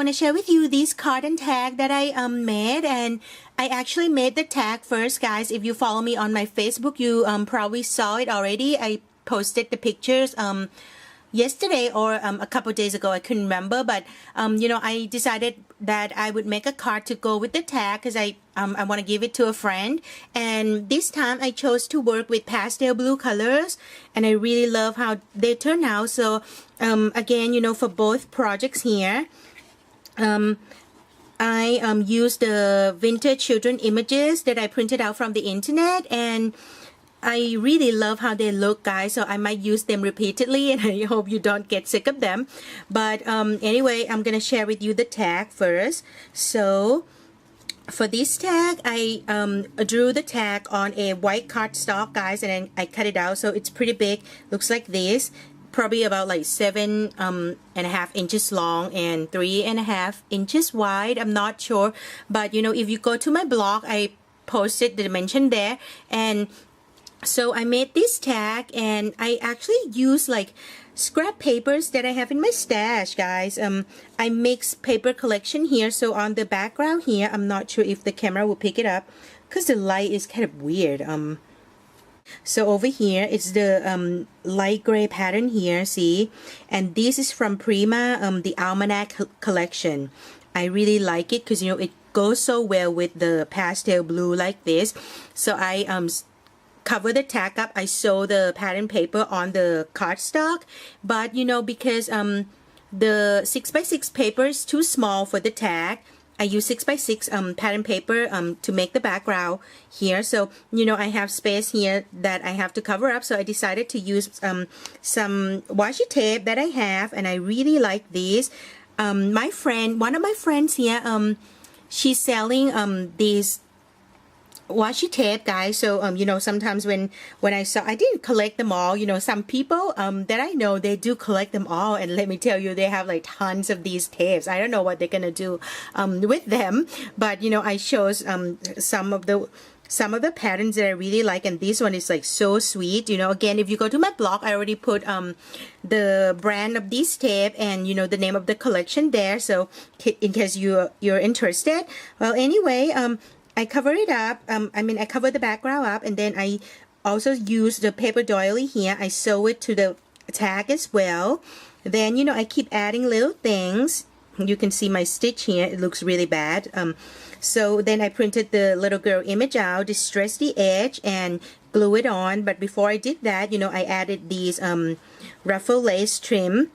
want to share with you this card and tag that I made, and I actually made the tag first, guys. If you follow me on my Facebook, you probably saw it already. I posted the pictures yesterday or a couple days ago. I couldn't remember, but you know, I decided that I would make a card to go with the tag because I want to give it to a friend. And this time I chose to work with pastel blue colors, and I really love how they turn out. So again, you know, for both projects here, I used the vintage children images that I printed out from the internet, and I really love how they look, guys, so I might use them repeatedly, and I hope you don't get sick of them. But anyway, I'm gonna share with you the tag first. So for this tag, I drew the tag on a white cardstock, guys, and then I cut it out, so it's pretty big. Looks like this, probably about like 7.5 inches long and 3.5 inches wide. I'm not sure, but you know, if you go to my blog, I posted the dimension there. And so I made this tag, and I actually use like scrap papers that I have in my stash, guys. I mix paper collection here. So on the background here, I'm not sure if the camera will pick it up because the light is kind of weird. So over here, it's the light gray pattern here, see? And this is from Prima, the Almanac collection. I really like it because, you know, it goes so well with the pastel blue like this. So I cover the tag up. I sew the pattern paper on the cardstock, but you know, because the 6x6 paper is too small for the tag, I use 6x6 pattern paper to make the background here. So you know, I have space here that I have to cover up, so I decided to use some washi tape that I have, and I really like these. My friend, one of my friends here, she's selling these washi tape, guys. So you know, sometimes when I saw, I didn't collect them all. You know, some people that I know, they do collect them all, and let me tell you, they have like tons of these tapes. I don't know what they're gonna do with them, but you know, I chose some of the patterns that I really like, and this one is like so sweet. You know, again, if you go to my blog, I already put the brand of this tape and you know, the name of the collection there, so in case you're interested. Well, anyway, I cover it up, I cover the background up, and then I also use the paper doily here. I sew it to the tag as well. Then, you know, I keep adding little things. You can see my stitch here, it looks really bad. So then I printed the little girl image out, distressed the edge, and glue it on. But before I did that, you know, I added these ruffle lace trim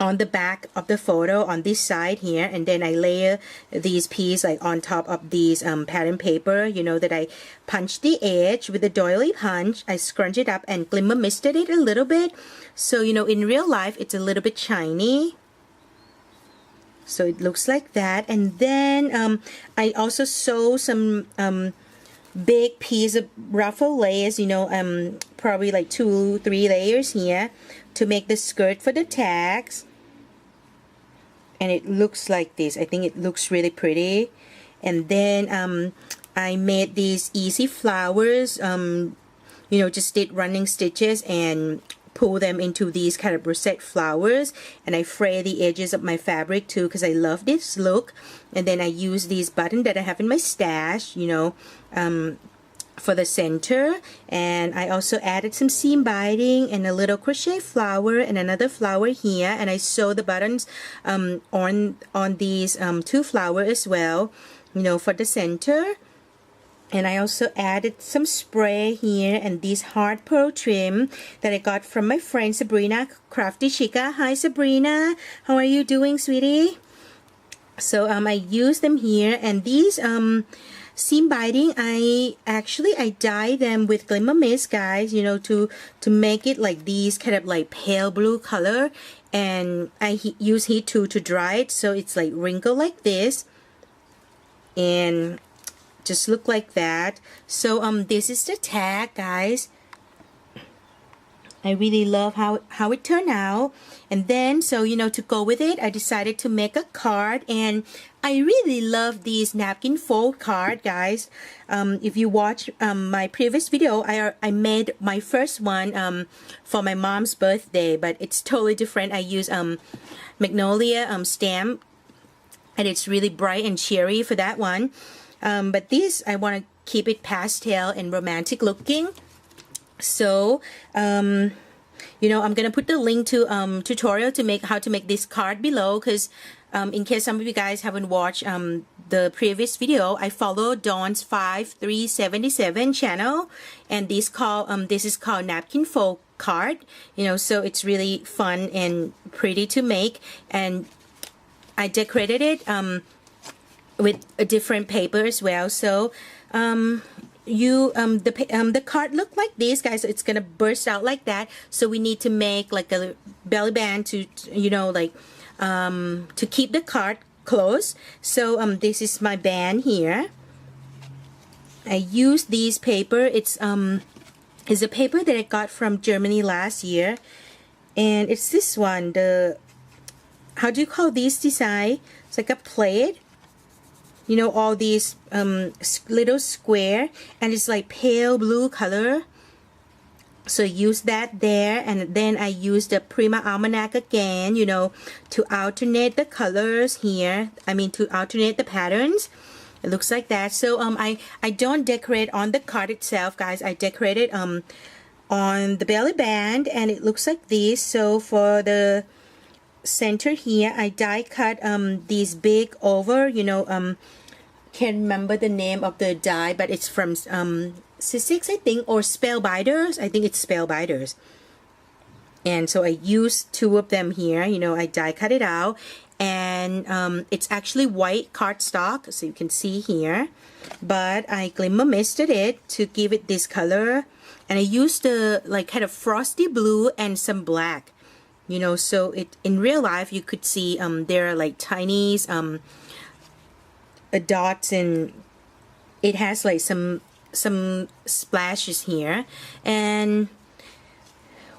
on the back of the photo on this side here, and then I layer these pieces like on top of these pattern paper, you know, that I punched the edge with the doily punch. I scrunch it up and glimmer misted it a little bit, so you know, in real life it's a little bit shiny. So it looks like that. And then I also sew some big piece of ruffle layers, you know, probably like 2-3 layers here to make the skirt for the tags. And it looks like this. I think it looks really pretty. And then I made these easy flowers, you know, just did running stitches and pull them into these kind of rosette flowers, and I fray the edges of my fabric too because I love this look. And then I use these buttons that I have in my stash, you know, for the center. And I also added some seam binding and a little crochet flower and another flower here, and I sew the buttons on these 2 flowers as well, you know, for the center. And I also added some spray here and this hard pearl trim that I got from my friend Sabrina, Crafty Chica. Hi Sabrina, how are you doing, sweetie? So I use them here, and these seam binding, I dye them with glimmer mist, guys, you know, to make it like these kind of like pale blue color, and I use heat too to dry it, so it's like wrinkle like this and just look like that. So this is the tag, guys. I really love how it turned out. And then, so you know, to go with it, I decided to make a card, and I really love these napkin fold card, guys. If you watch my previous video, I made my first one for my mom's birthday, but it's totally different. I use Magnolia stamp and it's really bright and cheery for that one. But this, I want to keep it pastel and romantic looking. So, you know, I'm gonna put the link to tutorial to make how to make this card below, because in case some of you guys haven't watched the previous video, I follow Dawn's 5377 channel, and this is called Napkin Fold card. You know, so it's really fun and pretty to make, and I decorated it with a different paper as well. So the card look like this, guys. It's gonna burst out like that, so we need to make like a belly band to, you know, like to keep the card closed. So this is my band here. I use this paper. It's a paper that I got from Germany last year, and it's this one, the, how do you call this design? It's like a plate, you know, all these little square, and it's like pale blue color. So use that there, and then I use the Prima Almanac again, you know, to alternate the colors here. I mean, to alternate the patterns. It looks like that. So I don't decorate on the card itself, guys. I decorate it on the belly band, and it looks like this. So for the center here, I die cut these big over, you know, can't remember the name of the die, but it's from Sissics, I think, or Spellbinders. I think it's Spellbinders. And so I used 2 of them here. You know, I die cut it out, and it's actually white cardstock, so you can see here, but I glimmer misted it to give it this color, and I used the like kind of frosty blue and some black, you know, so it in real life you could see there are like tiny dots, and it has like some splashes here. And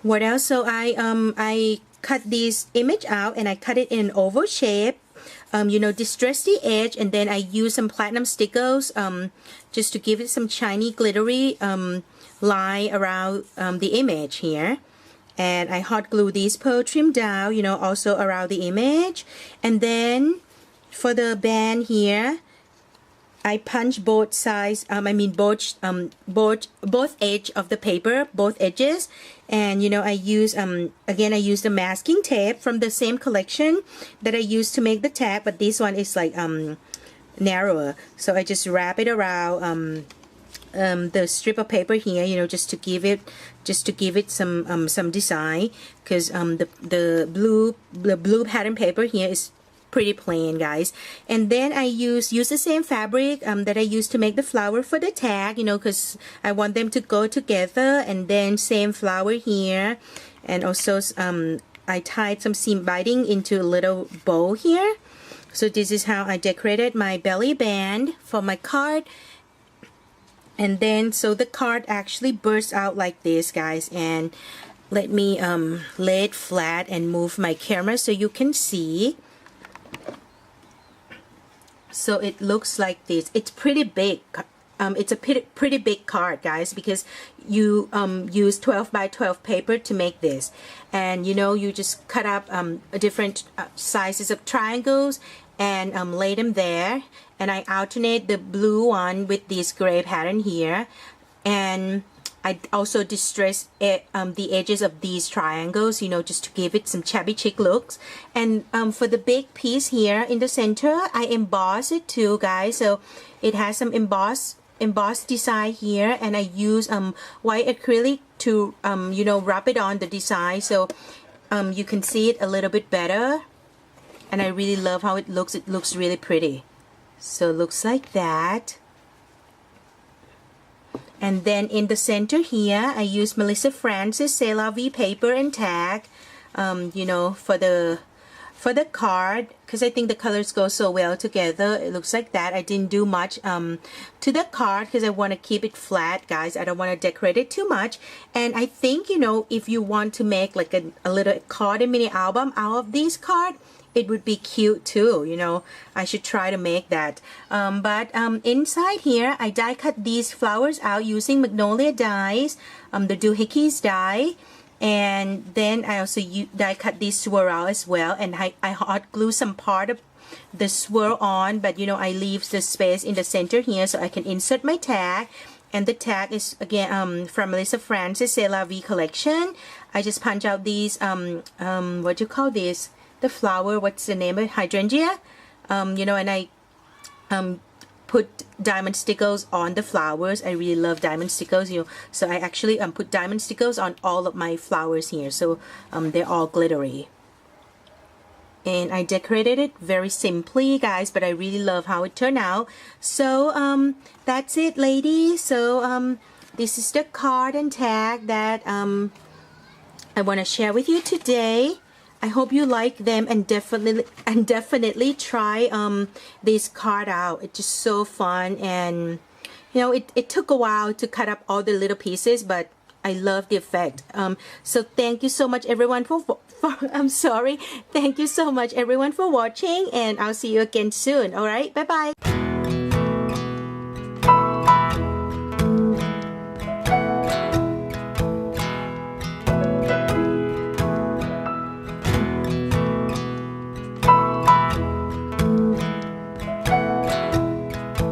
what else? So I cut this image out, and I cut it in an oval shape, you know, distress the edge, and then I use some platinum stickers just to give it some shiny glittery line around the image here. And I hot glue this pearl trim down, you know, also around the image. And then for the band here, I punch both sides, both edge of the paper, both edges. And, you know, I use, again, I use the masking tape from the same collection that I used to make the tag, but this one is like narrower. So I just wrap it around the strip of paper here, you know, just to give it some design, because the blue pattern paper here is pretty plain, guys. And then I use the same fabric that I used to make the flower for the tag, you know, because I want them to go together. And then same flower here, and also I tied some seam binding into a little bow here. So this is how I decorated my belly band for my card. And then so the card actually bursts out like this, guys. And let me lay it flat and move my camera so you can see. So it looks like this. It's pretty big. It's a pretty big card, guys, because you use 12 by 12 paper to make this. And, you know, you just cut up different sizes of triangles and lay them there. And I alternate the blue one with this gray pattern here. And I also distress the edges of these triangles, you know, just to give it some shabby chic looks. And for the big piece here in the center, I emboss it too, guys. So it has some embossed design here, and I use white acrylic to you know, rub it on the design, so you can see it a little bit better. And I really love how it looks. It looks really pretty. So it looks like that. And then in the center here, I use Melissa Francis C'est La Vie paper and tag, you know, for the card, because I think the colors go so well together. It looks like that. I didn't do much to the card because I want to keep it flat, guys. I don't want to decorate it too much. And I think, you know, if you want to make like a little card and mini album out of this card, it would be cute too, you know. I should try to make that. But inside here, I die cut these flowers out using Magnolia dies, the doohickeys die. And then I also die cut these swirl as well. And I hot glue some part of the swirl on, but you know, I leave the space in the center here so I can insert my tag. And the tag is again from Melissa Francis C'est La Vie collection. I just punch out these what do you call this, the flower, what's the name of it, hydrangea, you know, and I put diamond stickers on the flowers. I really love diamond stickers, you know, so I actually put diamond stickers on all of my flowers here, so they're all glittery. And I decorated it very simply, guys, but I really love how it turned out. So that's it, ladies. So this is the card and tag that I want to share with you today. I hope you like them, and definitely try this card out. It's just so fun, and you know, it took a while to cut up all the little pieces, but I love the effect. So thank you so much everyone thank you so much everyone for watching, and I'll see you again soon. All right, bye bye.